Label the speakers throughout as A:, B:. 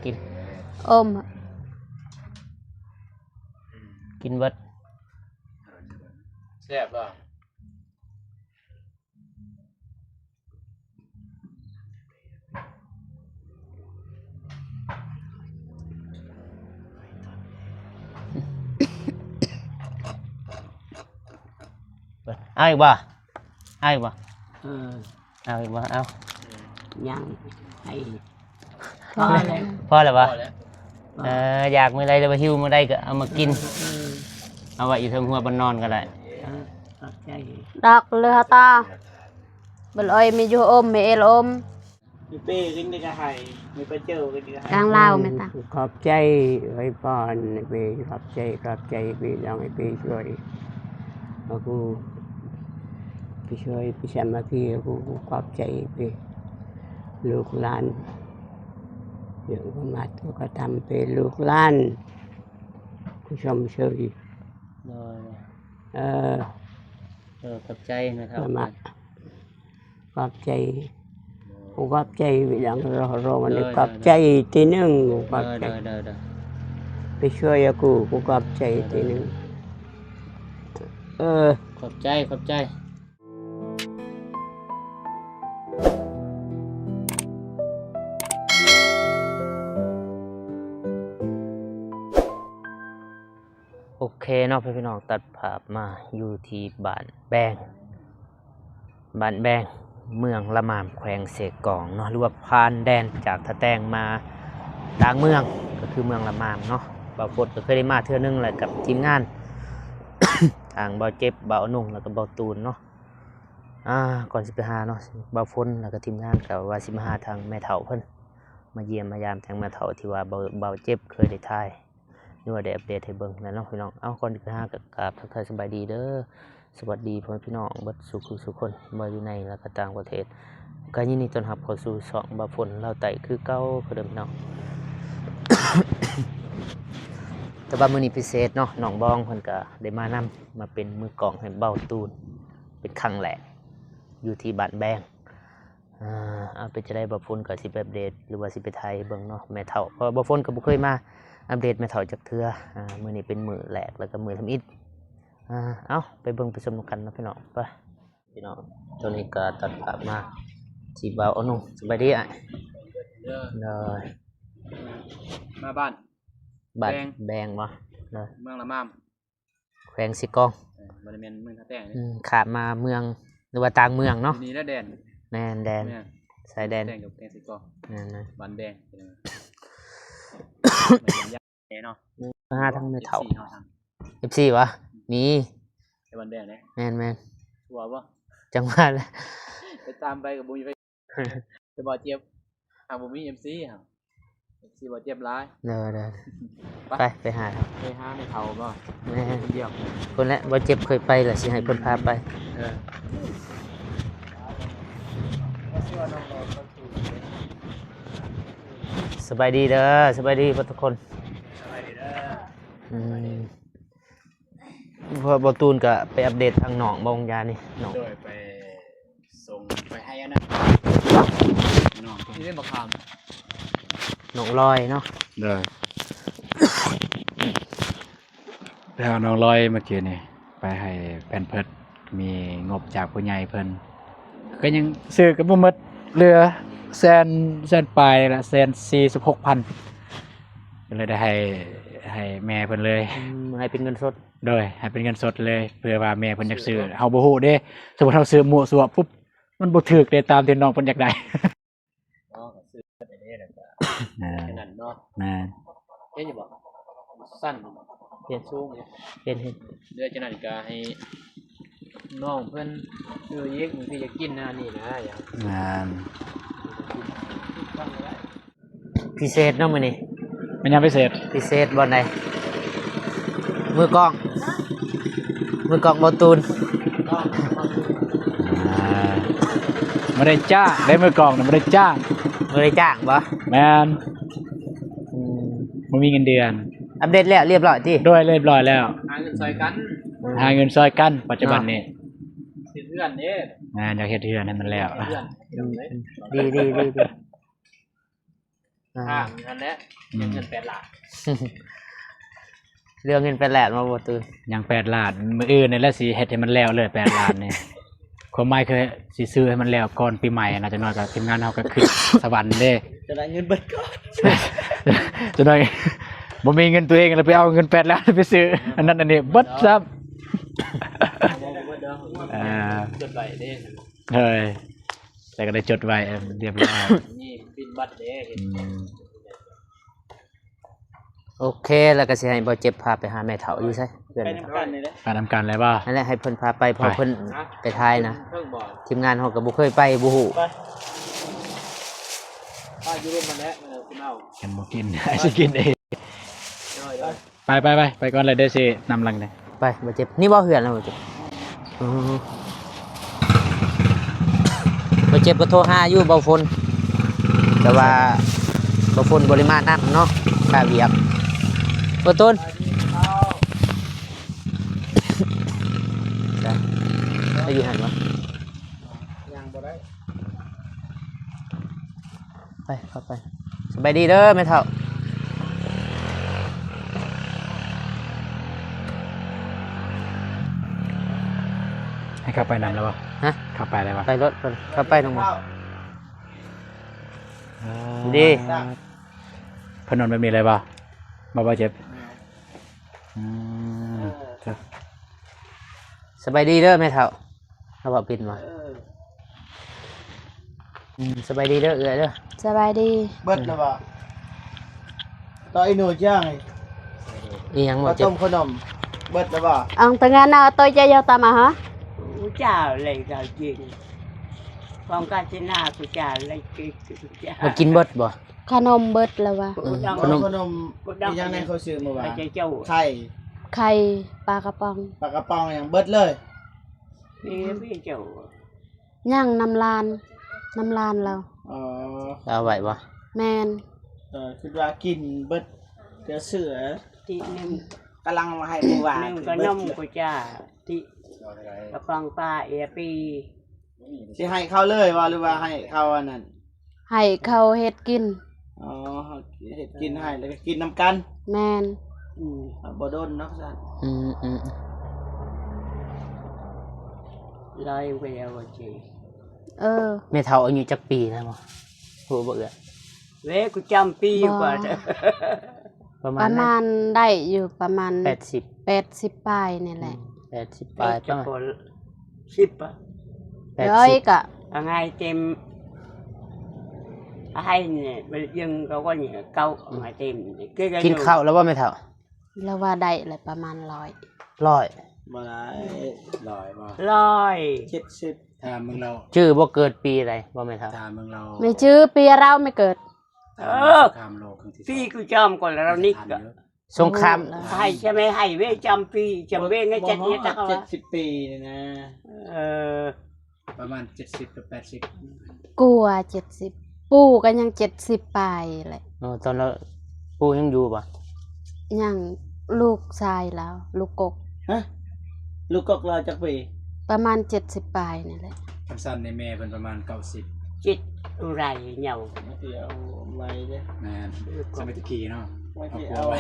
A: กิน
B: อม
A: กินเบิด
C: แซ่บป่ะ
A: เอาอีกบ่เอาอีกบ่เอาอีกบ่เอา
D: ยังให้
B: พอแล้ว
A: พอแล้วบ่อยากมื้อใดแล้วบ่หิวมื้อใดก็เอามากินเอาไว้อยู่เทิงหัวบนนอนก็ได้
B: ดักเลยฮะตาบลอยมีอยู่อมมีเอลอม
C: มีเป้กินได้ก็ให้มีปลาเจ้ากินได้ก็ให้
B: กลางลาวไหมตา
D: ขอบใจไว้ก่อนไปขอบใจไปลองไปช่วยกูไปช่วยไปแชมมาที่กูขอบใจไปลูกหลานเดี๋ยวก็มาตัวก็ทำเป็นลูกหลานกูชมเชย
A: ขอบใจนะครับ
D: ขอบใจกูขอบใจไปหลังรอมันขอบใจทีนึงกูขอบใจไปช่วยกูขอบใจทีนึง
A: ขอบใจขอบใจโอเคเนาะพี่น้องตัดภาพมาอยู่ที่บ้านแบงเมืองละมามแขวงเสกองเนาะหรือว่าพานแดนจากทะแตงมาต่างเมืองก็คือเมืองละมามเนาะบ่าวฝนก็เคยได้มาเทื่อนึงแหละกับทีมงาน ทางบ่าวเจ็บบ่าวนุ่งแล้วก็บ่าวตูนเนาะก่อนสิไปหาเนาะบ่าวฝนแล้วก็ทีมงานก็ว่าสิมาหาทางแม่เฒ่าเพิ่นมาเยี่ยมมายามทางแม่เฒ่าที่ว่าบ่าวเจ็บเคยได้ถ่ายนี่ว่าได้อัปเดตให้เบิ่งนั่นเนาะพี่น้องก่อนสิไปหาก็กราบทักทายสบายดีเด้อสวัสดีพ่อพี่น้องเบิดสุขคนบ่อยู่ในและก็ต่างประเทศก็ยินดีต้อนรับเข้าสู่ช่องบ่าวฝนเราไต่คือเก่าคือเดิมเนาะ แต่ว่ามื้อนี้พิเศษเนาะน้องบองเพิ่นก็ได้มานำมาเป็นมือกลองให้เบ้าตูนเป็นครั้งแรกอยู่ที่บ้านแบงเอาไปจะได้บ่าวฝนก็สิไปอัปเดตหรือว่าสิไปไทยเบิ่งเนาะแม่เฒ่าเพราะบ่าวฝนก็บ่เคยมาอัปเดตแม่เฒ่าจักเทื่อมื้อนี้เป็นมื้อแรกแล้วก็มื้อทำอิฐเอาไปเบิ่งไปชมกันนะพี่น้องไปพี่น้องตอนนี้ก็ตัดภาพมาที่บ่าวอนุ่งสบายดีอ่ะเลย
C: มาบ้าน
A: แบงบ่เลย
C: เมืองละมาม
A: แขวงสิกอง
C: บริเวณเมืองท่าแตง
A: ขาดมาเมืองหรือว่าต่างเมืองเนาะ
C: นี่แล้วแดน
A: แม่นแดนสายแดน
C: แดนกับแกงสิกองบ้านแดงเนาะ
A: มาทางไม่เท่า F4 วะมี
C: ไอ้บ้านแดงเนี่ย
A: แม่น
C: ชัวร์ป่ะ
A: จังหวัด
C: ไปตามไปกับบุญไปบ่อเจี๊ยบหาบุญมี MC ครับ MC บ่อเจี๊ยบร้าย
A: เด้อไปหา
C: ในเขาป่ะ
A: แม่เดียวคนละบ่เจ็บเคยไปล่ะสิให้เพิ่นพาไปสบายดีเด้อสบายดีทุกคน
C: สบายดีเด้
A: อพอบ่ตูนก็ไปอัปเดตทางหนองบางยานี่หนอง
C: โดยไปส่งไปให้อันนั้นน้องที่เล่นบักคาม
A: หนองลอยเนาะ
C: เด้อแล้วน้องลอยเมื่อกี้นี่ไปให้แผ่นเพิดมีงบจากผู้ใหญ่เพิ่นก็ยังซื้อกับบ่หมดเรือแสนปลายละ146,000ก็เลยได้ให้แม่เพิ่นเลย
A: ให้เป็นเงินสด
C: โดยให้เป็นเงินสดเลยเพื่อว่าแม่เพิ่นอยากซื้อเฮาบ่ฮู้เด้สมมุติเฮาซื้อมั่วซั่วปุ๊บมันบ่ถูกได้ตามที่น้องเพิ่นอยากได้อ๋อซื้อได้แล้วก็นั่นเนาะเฮ็ดอยู่บ่สั้นเฮ็ดสูง
A: เฮ็ด
C: เดี๋ยวจังนั้นก็ให้น้องเพิ่นซื้ออีกบางทีอยากกินนี่นะอย่าง
A: พิเศษเนาะมื้อนี้
C: มันยังพิเศ
A: ษบ่ไหนมือกองบ่ตูน
C: ไม่ได้จ้างได้มือกองไม่ได้จ้าง
A: บ่
C: แม่นมันมีเงินเดือน
A: อัปเดตแล้วเรียบร้อยติ
C: ด้วยเรียบร้อยแล้วหาเงินซอยกันปัจจุบันนี้เฮือนเด้อยากเฮ็ดเฮือนให้มันแล้ว
A: ดี อ่านั่นแหละเงิน8 ล้านเรื่องเงิน8 ล้านมาบ่ตื่น
C: ยัง8 ล้านมื้ออื่นนี่แหละสิเฮ็ดให้มันแล้วเลย8 ล้านนี่ความหมายคือสิซื้อให้มันแล้วก่อนปีใหม่นะจังน้อยก็ทีมงานเฮาก็ขึ้นสวรรค์เด้
A: จะได้เงินเบิดก่อน
C: จังน้อยบ่มีเงินตัวเองแล้วไปเอาเงิน8 ล้านไปซื้ออันนั้นอันนี้เบิดซ้ำ
A: จดไว้เด้
C: เฮ้ยแต่ก็ได้จดไว้เรียบร้อย
A: นี่ปินบัตรเด้
C: อืม
A: โอเคแล้วก็สิให้บ่เจ็บพาไปหาแม่เฒ่าอยู่ไสเพื่อน
C: การทำการอะไรบ้า
A: นั่นแหละให้เพิ่นพาไปเพอเพิ่นไปทายนะ
E: เพิ่งบอก
A: ทีมงานเฮาก็บ่เคยไปบ่ฮู้
E: ป้าอยู่ร่วมมันแล้วคุณเอา
C: กันบ่กิน ไอ้สิกินเองไปก่อนเลยเด้อสินำลังเลย
A: ไปบ่เจ็บนี่บ่เหือนแล้วบ่เจ็บบ่เจ็บก็โทรหาอยู่เบาฝนแต่ว่าเบาฝนบ่ได้มานํเนาะค่าเวียกบ่ต้นไปอยู่หั่นบ่
E: ยังบ่ได้
A: ไปเข้าไปสบายดีเด้อแม่เฒ่า
C: ให้เข้าไปนำแล้วป่ะ
A: ฮะ
C: เข้าไปอะไรวะ
A: ไปรถก่อนเข้าไปลงมา ดี
C: พนนไม่มีอะไรป่ะบ่เจ็บจ้ะ
A: สบายดีเด้อแม่เฒ่าเขาบอกปิดมาสบายดีเด้อเอื้อเด้อ
B: สบายดี
E: เบิดแล้วบ่ต่ออีหนูย่างไง
A: อีหยังบ่
E: ข้าว
A: เจ็บ
E: ต้มขนมเบิดแล้วบ่
B: Ông từng ngày nào tôi chơi vô tầm hả?
D: Chào lại gạo chuyện. Con cá trên nào của chào lại cái
A: บ่กินเบิดบ่
B: Khăn ôm bớt là bà
E: ขนมมียังในเขาซื้อมาว่า
D: Cái châu
E: ไข่
B: Khay ba cà bông
E: ปลากระป๋องอย่างเบิดเลย
D: cái châu
B: Nhăn năm lan lâu
E: อ๋อ
A: เอาไว้บ่
B: Men
E: คิดว่ากินเบิดเดี๋ยวเสือ
D: thì nem
E: กำลังมาให้เมื่อวาน
D: nem có nông của cha thì cà bông ba e pi
E: สิให้เขาเลยว่าหรือว่าให้เขาอันนั้น
B: Hay khâu hết kín
E: อ๋อเฮ็ดกินให้แล้วก็กินน้ำกัน
B: Men
E: บ่โดนเนาะซั่น
A: อืม
D: lời về rồi chị
A: แม่เฒ่าอายุจักปีแล้วบ่ฮู้บ่เอื้อ
D: về của trăm pi
B: Vâng.
D: và
A: ประมา
B: ป
A: ณ
B: ระมาณได้อยู่ประมาณ
A: 80
B: 80ปลายนี่แหละ
A: 80ปลายประมาณ
D: có ship á
B: เดี๋ยวอีกอะ
D: ngay tìm hay nè bây giờ có nhiều câu ngoài tìm cái
A: กินข้าวแล้วบ่แม่เฒ่า
B: แล้วว่าได้เลยประมาณ100
A: 100
E: บ่ได้
C: ลอยบ่
D: loi
E: 70
C: ถ้ามึงเรา
A: ชื่อบ่เกิดปีใดบ่แม่เฒ่า
C: ถ้ามึงเรา
B: ไม่ชื่อปีเราไม่เกิด
C: ข้ามโลกครั้งที่
D: phi của chom còn là rau nít
A: สงคราม
D: hay cho mấy hay với trăm phi trăm bên cái chết như tao
E: 70 ปีนี่นะ
C: ประมาณ70กับ80
B: กลัว70ปู่ก็ยัง70ปลายเลย
A: ตอนเราปู่ยังอยู่บ่
B: ยังลูกชายแล้วลูกกก
E: ฮะลูกกอกเราจักปี
B: ประมาณ70ปลายนี่แหละ
C: สั้นในแม่เป็นประมาณ90
D: chết rầy nhau
E: เดี๋ยวไว้เด้อ
C: แม่นสมัยตะกี้เนาะ
E: ไว้ที่เอาไว้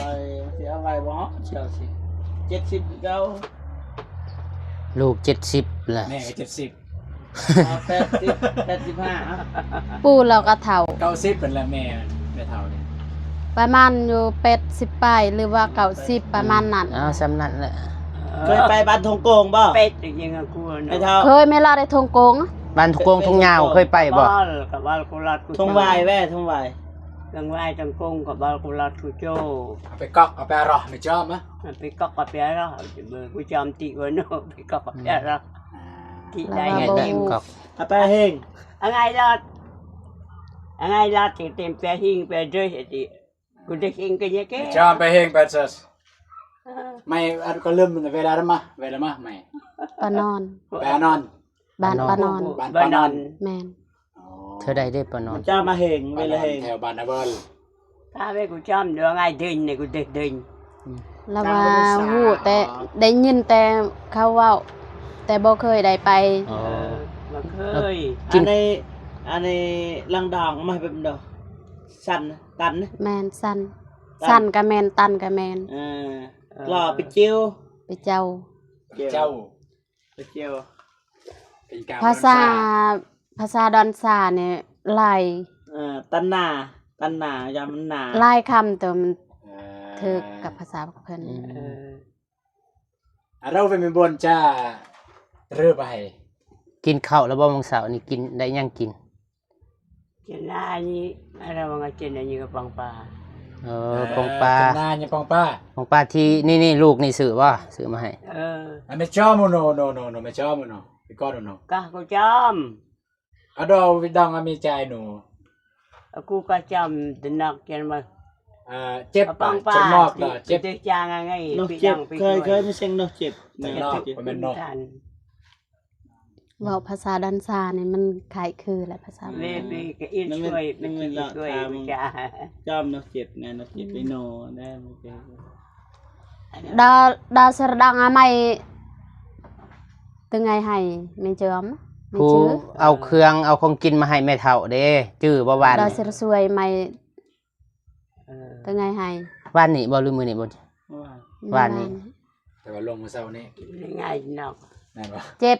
E: ที่เอาไว้บ่เจ้าสิ70เก้า
A: ลูก70ล่ะ
C: แม่ก็70
E: 80 85อ่ะ
B: ปู่เราก็เฒ่า
C: 90เป็นแล้วแม่เฒ่าเนี่ย
B: ประมาณอยู่80ปลายหรือว่า90ประมาณนั้น
A: สำนั้นแหละ
E: เคยไปบ้านทงโกงบ่
D: pet thì nhưng mà cua
E: ไอ้
D: nó
E: เท่า
B: เคยไหม่ล่ะได้ทงโกง
A: บ้านทุกกงทุกยาวเคยไปบ่
D: cả ba cô lọt của
E: ทงวายแว่ทงวาย
D: thằng vai thằng cung cả ba cô lọt của châu
C: เอาไปกอกเอาไปรอไม่ชอบมั้ย
D: bị cọc bạc bé đó bữa của chom chị của nó bị cọc bạc bé đó chị đây
A: ไง
D: nghe
A: ได้
D: tìm
A: กอก
E: เอาไปเฮง
D: anh ai lọt thì tìm bé hình bé rơi thìกูจะเองก็ยังแก่
C: ชอบไปเฮงไปเซสไม่ก็เริ่มเวลาแล้วมาไม่
B: ปานอน
C: ไปนอน
B: บ้านปานอน
D: บ้านนอน
B: แม่น
A: เธอได้ปะนอน
E: เจ้ามาเฮงเวลาเฮง
C: แถวบ้านนาเบิล
D: ถ้าไปกูจำเรื่องไอ้ดินเนี่ยกูเด็กดิน
B: แล้วว่าฮู้แต่ได้ยินแต่เขาเว้าแต่บ่เคยได้ไป
D: มาเคย
E: อันในลังดองมาให้เป็นดอก สั้นตันนะ
B: แมนสันกะแมนตันกะแมน
E: กล่อไปจิ้ว
B: ไปเจ้า
C: เจ้า
E: ไปจิ้ว
C: เป็นกาว
B: ภาษาดอนซาเนี่ยลาย
E: ตันหนายามมันหนา
B: ลายคำแต่มันถึกกับภาษาเพิ่น
C: เราเป็นบนจ้าเรือไป
A: กินข้าวแล้วบ่มื้อเช้านี่กินได้หยังกิน
D: เจนนานี่อะไรบางเจนนี่ก็ปังปลา
A: ปองปลา
C: นานยังปองป้า
A: ปองปลาที่นี่ลูกนี่ซื้อบ่ซื้อมาให้
C: อันไม่ชอบโนไม่ชอบโนไปก้อนโน
D: กะก็จ
C: อะดอวิดังอเมใจหนู
D: ำกูก็จำแต่นักเจนมา
C: เจ็บ
D: ปั
C: ปาง
D: ปลา
C: จะนอกเหรอเจ็บ
D: จางไง
E: นกเจ็บเคยไม่เซ็งนกเจ็บ
B: เว้าภาษาดอนซาเนี่ยมันคล้ายคือแหละภาษา
D: เล่ไปก็อินช่วยมันช่วยจ้า
E: จอมนกเจ็บไงนกเจ็บไปโนได้ไม่เป็น
B: ดาสระดังอะไม่ตึงไงให้ไม่เจอมไม่
A: ผู้
B: ชื่อ
A: เอาเครื่องเอาของกินมาให้แม่เฒ่าเด้จื้อบ่หวาน
B: ดา
A: นี่
B: สระสวยไม่ตึงไงให้
A: หวานนี่บ่หรือมื้อนี่บ่ ว่านี่
C: แต่ว่าลงมาเศร้านี่
D: ง่ายนอก
C: นั่นวะ
B: เจ็บ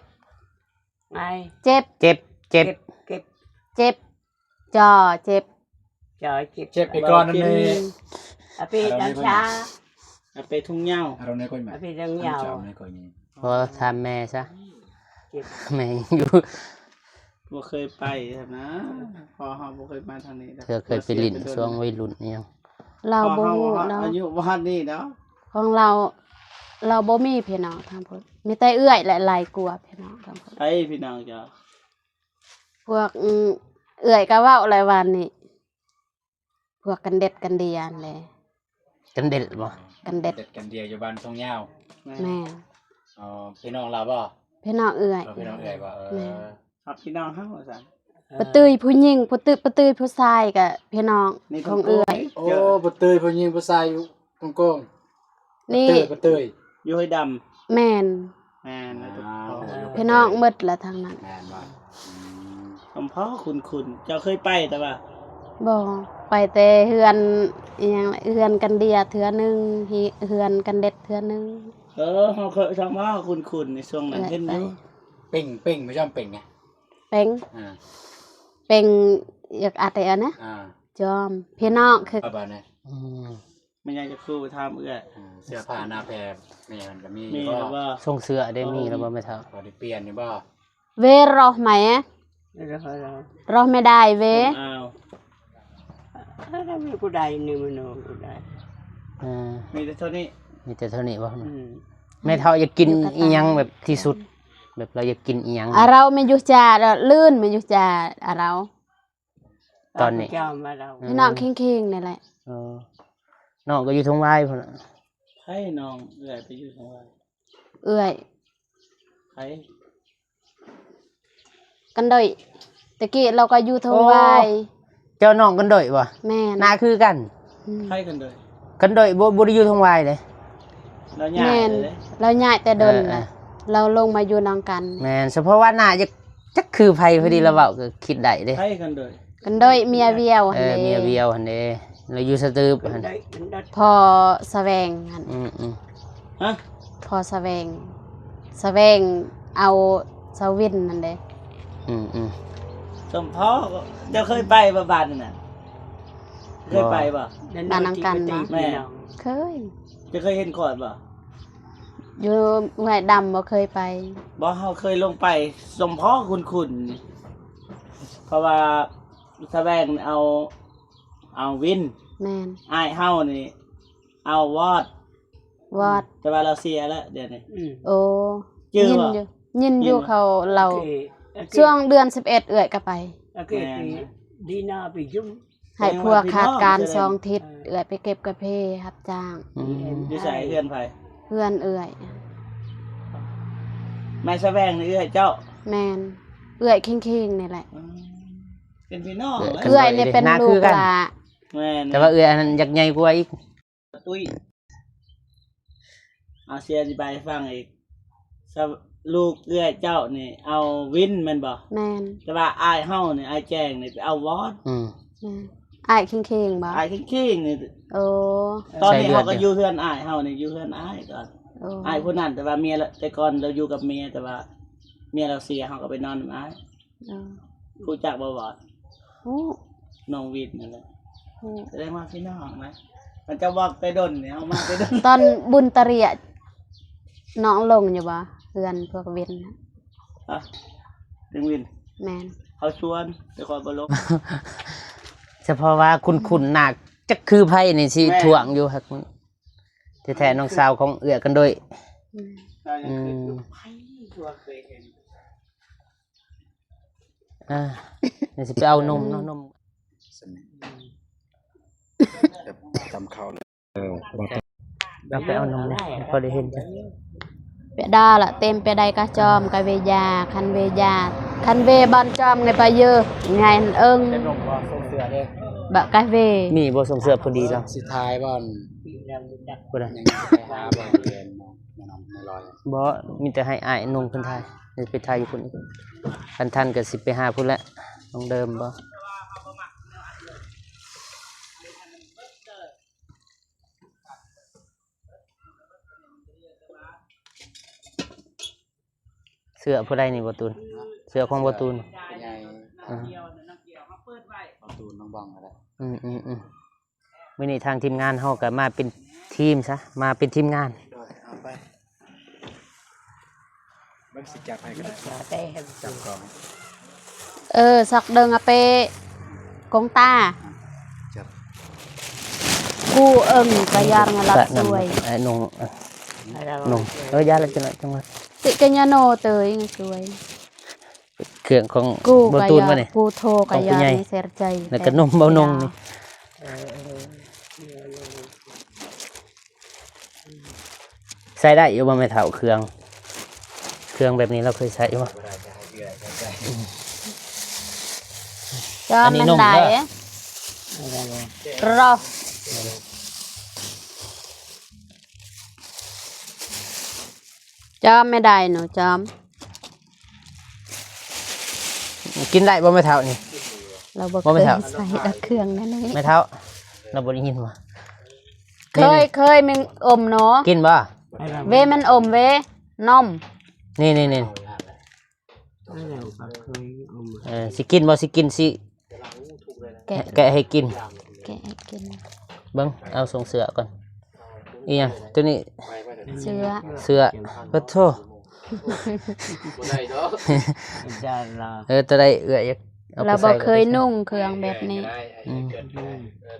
D: ไง
B: เจ็บ
A: เจ็บ
D: เก็บ
B: เจ็บจอเจ็บ
D: จอยเก็บ
C: เจ็บไปก่อนนั่นเลย
D: อภิดังช้า
E: ไปทุ่งเหย้า
C: เราในคนแบบ
D: อภิดังยาว
C: ในคนนี้
A: พอถามแม่ซะ
D: เก็บ
A: แม่ยังอยู่
E: บ่เคยไปนะพอเฮาบ่เคยมาทางนี้
A: เธอเคยไปลิ้นช่วงวัยรุ่นนี่ยัง
B: เราบ่
E: เฮา
B: ฮู้เรา
E: อายุบ้านนี่เนาะ
B: ของเราบ่มีพี่น้องทางพุ่นมีแต่เอื้อยและหลายกลัวพี่น้องทางพุ่น
E: ไอ้พี่น้องจ้ะ
B: พวกเอื้อยก็เว้าหลายวันนี่พวกกันเด็ดกันเดียนแหละ
A: กันเด็ดบ่
B: กันเด็ด
C: กันเดียวอยู่บ้านทรงยาว
B: แม่
C: อ๋อพี่น้องเราบ่
B: พี่น้องเอื้อย
C: พี่น้องเอ๋ยบ่
E: ครับพี่น้องเฮาซั่น
B: ปะตุ้ยผู้หญิงปะตุ้ยผู้ชายก็พี่น้อง
E: นี่
B: ของเอื้อย
C: โอ้บ่เตยผู้หญิงผู้ชายอยู่กง
B: นี่
C: บ่เตย
E: อยู่ให้ดำ
B: แม่น
E: แม่นนะทุกคน
B: พี่น้องหมดละทางนั้น
C: แม่นบ่
E: คำพ่อคุณเจ้าเคยไปแต่ว่า
B: บ่ไปแต่เฮือนอีหยังล่ะเฮือนกันเดียเทื่อหนึงเฮือนกันเด็ดเทื่อหนึง
E: เฮาเคยทำว่าคุณในช่วงนั้นเห็นอยู่
C: เป่งไม่ชอบเป่งไง
B: เป็ง
C: อ่า
B: เป็งอยากอาแต่อันนะ
C: อ่า
B: จอมพี่น้องคือ
C: ประมาณนี้
E: มันยังจะครูทำ
C: เสื้อผ้าหน้าแพรแม่มันก็มี
E: มี
C: บ่
E: หรือว่า
A: ส่งเสื้อได้มีแล้วบ่แม่เฒ่า
C: พอได้เปลี่ยนนี่บ่
B: เวรอไหม รอไม่ได้เว
E: อ้าว
D: ถ้ามีกูได้นี่มันกูได้
E: มีแต่เท่านี้
A: มีแต่เท่านี้บ่แม่เฒ่าอยากกินอีหยังแบบที่สุด แบบเราอยากกินอีหยัง
B: เราไม่อยู่จ่าลื่นไม่อยู่จ่าเรา
A: ตอนนี้
D: เจ้ามาเรา
B: พี่น้องเข่งๆนี่แหละ
A: น้องก็อยู่ทงวายพุ่นน่ะ
E: ให้น้องไปอยู่ทางว่า
B: เอื้อย
E: ใคร
B: กันดอยตะกี้เราก็อยู่ทงวาย
A: เจ้าน้องกันด้อยบ่
B: แม่น
A: หน้าคือกัน
E: ใครกันเลย
A: กันด้อยบ่ได้อยู่ทงวายเลย
E: แล้วย่า
B: แม่น
E: เลย
B: เราย้ายแต่ดนล่ะเราลงมาอยู่นองกัน
A: แม่นเฉพาะว่าหน้าจักคือไผพอดีเราเว้าก็คิดได้เด้
E: ใครกันเลย
B: กันดอยเมียเวียวหั่น
A: เมียเวียวหั่นเด้เราอยู่สตืบหั่น
B: พอแสวงหั่น
E: ฮะ
B: พอแสวงเอาสวินนั่นเด้
E: สมพ่อเจ้าเคยไปบ่บ้านนั่นน่ะเคยไปบ่
B: เคย
E: จะเคยเห็นก่อนบ่
B: อยู่ห้วยดำบ่เคยไป
E: บ่เฮาเคยลงไปสมพ่อคุณเพราะว่าแสวงเอาวิน
B: แม่น
E: อ้ายเฮานี่เอาวอด
B: วอด
E: แต่ว่าเราเสียแล้วเดี๋ยวนี้
B: โอ้
E: ชื่อ
B: ยิน
E: บ่
B: อยู่ยินอยู่
E: ยินบ่
B: เขาเราช่วงเดือน11เอื้อยก็ไป
D: โอเคดีน่าไปยุ่ง
B: ให้พวกขาดการ2ทิศเอื้อยไปเก็บกระเพารับจ้าง
E: อยู่ใส่เพื่อนไผ
B: เพื่อนเอื้อย
E: ไม่แสวงนี่เอ้ยเจ้า
B: แม่นเอื้อยเข่งๆนี่แหละ
E: เป็นพี่น้อง
B: เอื้อยเนี่ยเป็นลูกหลา
E: แม่น
A: แต่ว่าเอื้อยอันนั้นอยากใหญ่กว่าอีก
E: ตุ้ยเอาเสียอธิบายให้ฟังอีกลูกเอื้อยเจ้านี่เอาวินแม่นบ่
B: แม่น
E: แต่ว่าอ้ายเฮานี่อ้ายแจ้งนี่ไปเอาวอด
B: แม่น อ้ายคิงๆบ่
E: อ้ายคิงๆนี่
B: โอ้
E: ตอนนี้เขาก็อยู่เฮือนอ้ายเฮานี่อยู่เฮือนอ้ายก่อน
B: โอ้
E: อ้ายผู้นั้นแต่ว่าเมียละแต่ก่อนเราอยู่กับเมียแต่ว่าเมียเราเสียเฮาก็ไปนอนกับอ้าย
B: เออ
E: รู้จักบ่บ่
B: โอ้
E: น้องวิทย์นั่นแหละ
B: โอ้
E: แสดงว่าพี่น้องนะมันจะบอกไปดนเนี่ยเอามาไปดน
B: ตอนบุญตะเรียน้องลงอยู่บ่เพื่อนพวกเวนน่ะ
E: อ่ะดึงวิน
B: แม่น
E: เขาชวนไปคอยบลก
A: เฉพาะว่าคุณหนักจักคือไพ่นี่สิ
E: แม่
A: ถ่วงอยู่ครับแท้ๆน้องสาวของเอื้อกันโดย
B: อืม
E: เรายังเคยดูไพ่ชวนเคยเห็น
A: เดี๋ยวสิไปเอานมเนาะนม
C: จำเขาเลย
A: เราไปเอานมเลยพอได้เห็นจ้ะ
B: เปดาละเต็มไปได้กะจอมกะเวยาคันเวยาคันเวบ้านจอมไงไปเยอะไงเอิง
C: เป็นนมบ่ส่งเสือเด้
B: บะกะเว
A: มีบ่ส่งเสื้อพอดีแล้ว
C: สิทายบ่อน
A: บ่ได้
C: ยังไปหาบ่อนเรียนแม่น้องไม่ลอย
A: บ่มีแต่ให้อ้ายนมเพิ่นทายเดี๋ยวไปทายอยู่พุ่นอีกคันทันก็สิไปหาพุ่นแหละน้องเดิมบ่เสื้อผู้ใดนี่บ่ตูนเสื้อของบ่ตูน
C: ใหญ่
A: อ่า
C: เอาตูนน้องบังอะไร
A: มื้อนี้ทางทีมงานเฮาก็มาเป็นทีมซะมาเป็นทีมงาน
C: ด้วยเอาไปเบิ่งสิจับให้ก็ได้
D: แต่
C: จับกล่อง
B: สักเดิงอะเปกงตา
C: จับ
B: กูเอิงกะยารงะลับสวย
A: ไอ้นงนงยาละจังหวะจังหวะ
B: ติกะญะโนเตยงสวย
A: เครื่องของ
B: กู
A: บ่
B: กะ
A: ตูน
B: ยา
A: บ่นี่
B: กูโทกะยา
A: ของผู้ใหญ่
B: ในเสียใจ
A: แล้วก็นมเบานงนี่ใส่ได้อยู่บ่แม่เฒ่าเครื่องแบบนี้เราเคยใช้บ่
B: จอม
A: อันนี้
B: มัน
A: นม
B: ได้
A: เด้อ
B: รอจอมไม่ได้หนูจอม
A: กินได้บ่แม่เฒ่านี่
B: เราบ่
A: บ่
B: เค
A: ไม่
B: ย
A: เท่า
B: ใส่ตะเครื่องนั่นนี่
A: แม่เฒ่าเราบ่ได้ยินว่า
B: เคยมึงอมเนาะ
A: กินบ่
B: เวมันอมเวนม
A: นี่สิกินบ่สิกินสิ
B: แกะ
A: แกะให้กิน
B: แกะให้กิน
A: เบิ่งเอาส่งเสือก่อนอีหยังตัวนี้
B: เชื้อ
A: เสือขอโทษ
D: จะลา
A: ตัวใดเอื้อยากเอาไป
B: เราบ่
A: ใส่
B: เคยนุ่งเครื่องแบบนี้
A: อืม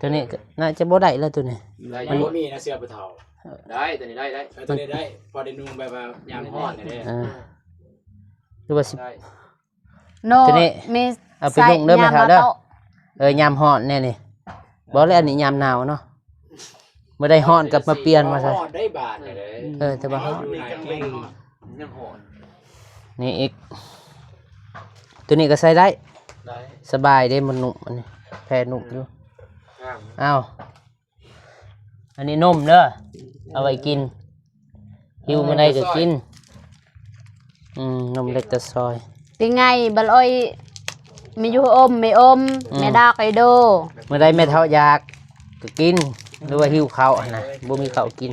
A: ตัวนี้ก็น่าจะบ่ได้แล้วตัวนี้
C: มันบ่มีนะเสื้อผู้เฒ่าได้ตัวนี้ได้ตัวนี้ได้พอได้นุ่งแบบว่ายามฮ้อนนี่เด้
A: หรือว่าสิ
C: ได้
B: โน
A: ตัวนี้
B: มี
A: เอาไปนุ่งเด้อแม่เฒ่าเด้อ
B: ใส่ยมโต๊ะ
A: ยามร้อนแน่นี่บ่แล้วอันนี้ยามหนาวเนาะบ่ได้ร้อนกลับมาเปลี่ยนมาใส่
C: ฮ้อนได้บาทนี่เด้
A: แต่ว่าร้อน
C: มีจังไม่ยังฮ้อน
A: นี่อีกตัวนี้ก็ใส่ได้
C: ได้
A: สบายได้มันนุ่มอันนี้แพรนุ่มอยู่
C: งาม
A: อ้าวอันนี้นมเด้อเอาไว้กินหิวมื้อใดก็กินนมเล็กแต่ซอย
B: เป็นไงบัลอ้อยมีอยู่อมไม่อมไม่ดากไอโด
A: เมื่อใดแม่เฒ่าอยากก็กินหรือว่าหิวข้าวหั่นนะบ่มีข้าวกิน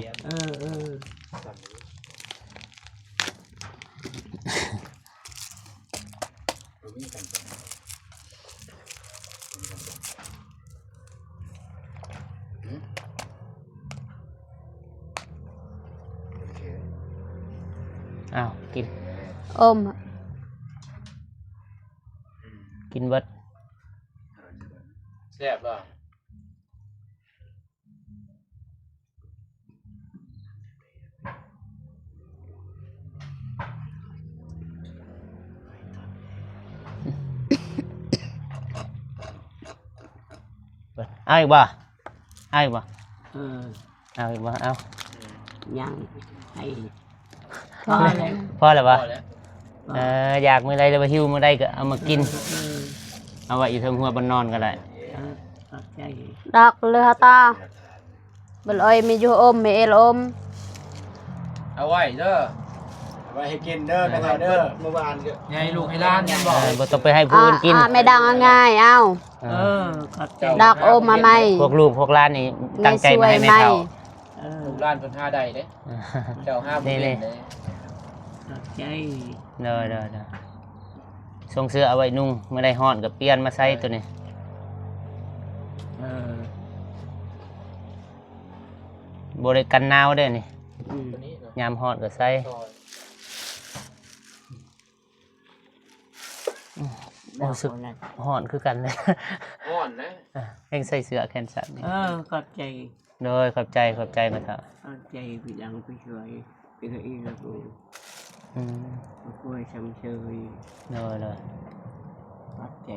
A: อ้าวกิน
B: อม
A: กินเบิด
C: แซ่บบ่
A: เบิดเอาอีกบ่เอาอีกบ่
D: เออ
A: เอาอีกบ่เอา
D: ยังให้
B: พอแล้ว
A: พอแล้วบ่
C: พอแล้ว
A: อยากมื้อใดหรือว่าหิวมื้อใดก็เอามากินเอาไว้อยู่เทิงหัวบนนอนก็ได้
D: ใจ
B: ดอกเลยฮะตาบัลอ้อยมีอยู่อมไม่เอลอม
C: เอาไว้เด้อ ไว้ให้กินเด้อไปเด้อเมื่อวานก็ให้ลูกให้หลานกันบ่
A: บ่ต้องไปให้ผู้อื่นกิน
B: ไม่ดังง่ายเอ้า
A: เอ
E: เอ
A: อ
E: อขอบใจ
B: ดอกโอมมาไหม
A: พวกลูกพวกหลานนี่ตั้งใจมาให้แม่เฒ่า
E: เออ
C: ลูกหลานเพิ่นหาได้เด้เจ้าห้าบ่
A: นี่
C: เล่น
A: ๆ
C: เด้
E: ขอบใจ
A: เด้อส่งเสื้อเอาไว้นุ่งเมื่อได้ฮ้อนก็เปลี่ยนมาใส่ตัวนี้
E: เออ
A: บ่ได้กันหนาวเด้อนี่
E: อืม
C: ตัวนี้เนาะ
A: ยามฮ้อนก็ใส่
C: ซอย
A: รู้สึกฮ้อนคือกันเลย
C: อ่อนนะ
A: เองใส่เสื้อแขนสั้นนี่
E: เออขอบใจ
A: โดยขอบใจแม่เฒ่า
E: ขอบใจพี่ดังพี่ช่วยพี่ก็อีแล้วกู
A: อืม
E: กูให้ชำเชย
A: โดย
E: ขอบใจ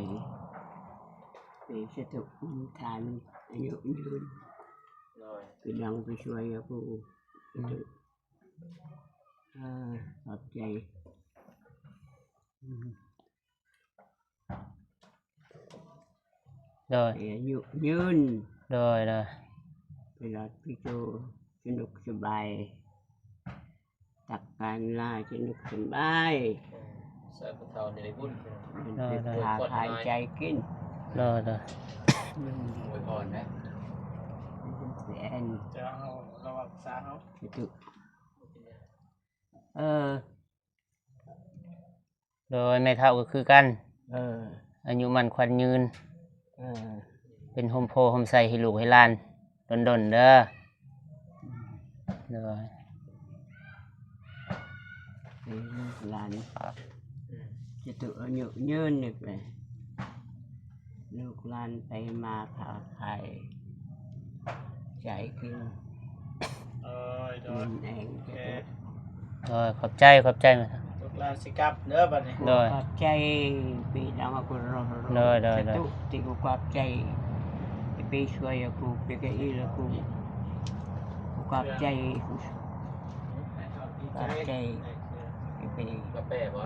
E: พี่จะถูกทานอายุยืน
C: เลย
E: พี่ดังพี่ช่วยกูเออขอบใจ
A: โดย
E: อายุยืน
A: โดย
E: เวลาพี่โจสนุกสบายตักการลาสนุกสบาย
C: ใส่ผู้เฒ่าในได้บุญ
E: มันจะขาขายใจกิน
A: โดย
C: อวยพรนะ
E: แสน
C: จะเอาเรารักษาเฮา
E: จะถูกเออ
A: โดยแม่เฒ่าก็คือกัน
E: เออ
A: อายุมันควันยืน
E: เออ
A: เป็นโฮมโพโฮมใส่ให้ลูกให้หลานดนเด้อโดย
E: เป็นลูกหลานจะถูกอายุยืนนี่ไปลูกหลานไปมาขาขายใจกิน
C: เอ้ยโด
E: กิ
C: น
E: นเองจะถูก
A: โดยขอบใจแม่เฒ่า
C: ลูกหลานสิกลับเด้อบัดนี้
A: โดย
E: ขอบใจปีดังกูรอ
A: ได้
E: ทุกที่กูขอบใจไปช่วยกูไปกับอีแล้วกูขอบใจขอบใจไป
C: กาแฟบ่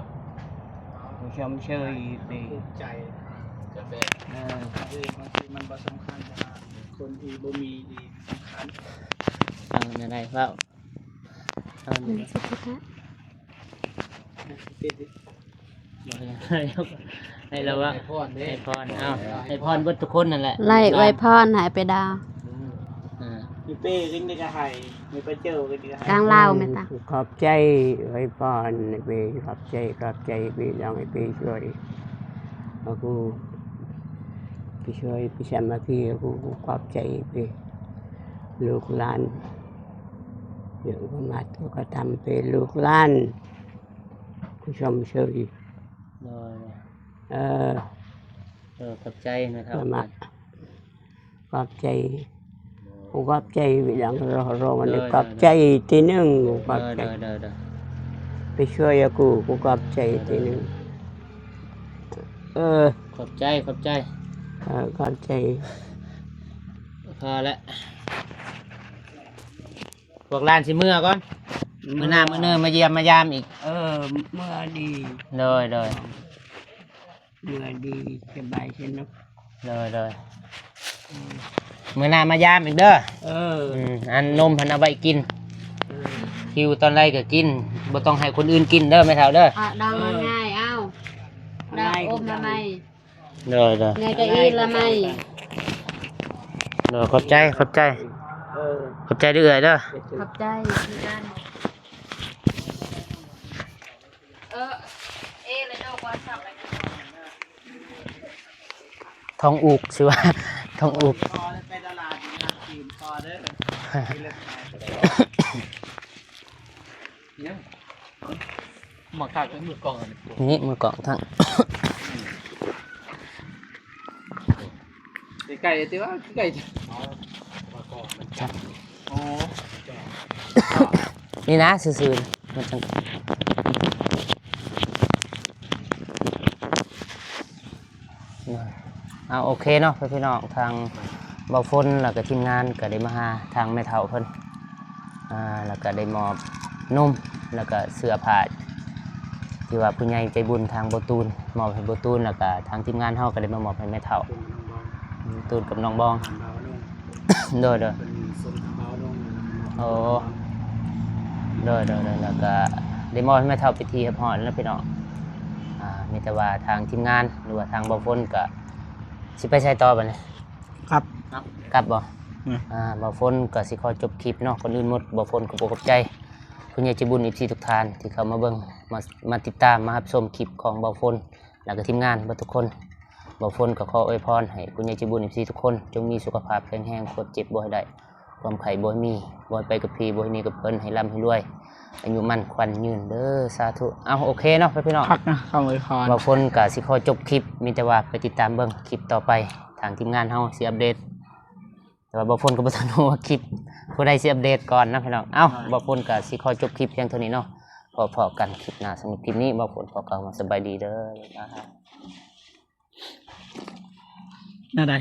E: กูชมเชยไป
C: ใจกาแฟ
E: เออบ
C: างทีมันบ่สำคัญแต่ว่าคนที่บ่มีดีสำคัญ
A: เอาไหนๆเว้าเอาไหนให้เราว่า
C: ให้พรเด้
A: ให้พรเอาให้พรเบิดทุกคนนั่นแหละ
B: ไล่ไว้พรหายไปดาว
A: อ่า
E: พี่เป้กินได้ก็ให้ไม่ไปเจอกันดีก็ให้
B: กลางลาวไหมตา
D: ขอบใจไว้พรไปขอบใจไปยังไปช่วยกูไปช่วยไปแชมมาที่กูขอบใจไปลูกหลานเดี๋ยวก็มาตัวก็ทำเป็นลูกหลานกูชมเชย
A: โดย
D: เออ
A: ขอบใจนะครับ
D: ประมาณขอบใจกูขอบใจไปยังรอมันขอบใจทีหนึ่งกูขอบใจ
A: เด้อ
D: ไปช่วยกูขอบใจทีหนึ่งเออ
A: ขอบใจ
D: ขอบใจ
A: พอแล้วพวกร้านสิเมื่อก่อนมื้อหน้ามื้อเนิ่นมาเยี่ยมมายามอีก
E: เออเมื่อดี
A: โดย
E: เมื่อดีสบายสนุก
A: มื้อหน้ามายามอีกเด้อ
E: เออ
A: อันนมพันเอาไว้กินคิวตอนไรก็กินบ่ต้องให้คนอื่นกินเด้อแม่เฒ่าเด้อ
B: ดังง่ายเอ้าดอกโอมมาไหม
A: เด้อ
B: ไงก็อีละไหม
A: ขอบใจ
E: เออ
A: ขอบใจเด้อเด้อ
B: ขอบใจคือกันเลยดอกว่าสับอะไร
A: ทองอุกสิว่า ทองอุก
E: พอแล้วไปตลาดนะกินพอเด้อกินแล้วขาย
C: เนี่ยหมอคักมือกล่องอันนี้
A: นี่มือกล่องทั้ง
C: ไก่ติว่าไก่จับโอ้
A: นี่นะซื่อๆมันจังเอาโอเคเนาะพี่น้องทางเบาฝนแล้วก็ทีมงานก็ได้มาหาทางแม่เฒ่าเพิ่นแล้วก็ได้มอบนุ่มแล้วก็เสื้อผ้าที่ว่าผู้ใหญ่ใจบุญทางโบตูนมอบให้โบตูนแล้วก็ทางทีมงานเฮาก็ได้มามอบให้แม่เฒ่าตูนกับน้องบองโดย
C: เป็นส่วนเบาลง
A: โอ้โดยแล้วก็ ได้มอบให้แม่เฒ่าไปทีครับฮอดแล้วพี่น้องมีแต่ว่าทางทีมงานหรือว่าทางบ่ฝนก็สิไปใช้ต่อบัดนี้
C: ครับ
A: กลับบ่
C: อืม
A: บ่ฝนก็สิขอจบคลิปเนาะคนอื่นหมดบ่ฝนก็บ่ขอบใจคุณยายใจบุญ FC ทุกท่านที่เข้ามาเบิ่งมาติดตามมารับชมคลิปของบ่ฝนแล้วก็ทีมงานเบิดทุกคนบ่ฝนก็ขออวยพรให้คุณยายใจบุญ FC ทุกคนจงมีสุขภาพแข็งแรงความเจ็บบ่ให้ได้ความไข้บ่ให้มีบ่ให้ไปกับพี่บ่ให้หนีกับเพิ่นให้ร่ำให้รวยอายุมั่นขวัญยืนเด้อสาธุเอาโอเคเนาะพี่น้อง
C: พักนะคำอวยพร
A: บ่ฝนก็สิขอจบคลิปมีแต่ว่าไปติดตามเบิ่งคลิปต่อไปทางทีมงานเฮาสิอัปเดตแต่ว่าบ่ฝนก็บ่ทันรู้ว่าคลิปผู้ใดสิอัปเดตก่อนนะพี่น้องเอ้าบ่ฝนก็สิขอจบคลิปเพียงเท่านี้เนาะพอกันคลิปหน้าสำหรับคลิปนี้บ่ฝนขอกล่าวว่าสบายดีเด้อ
C: น่าได้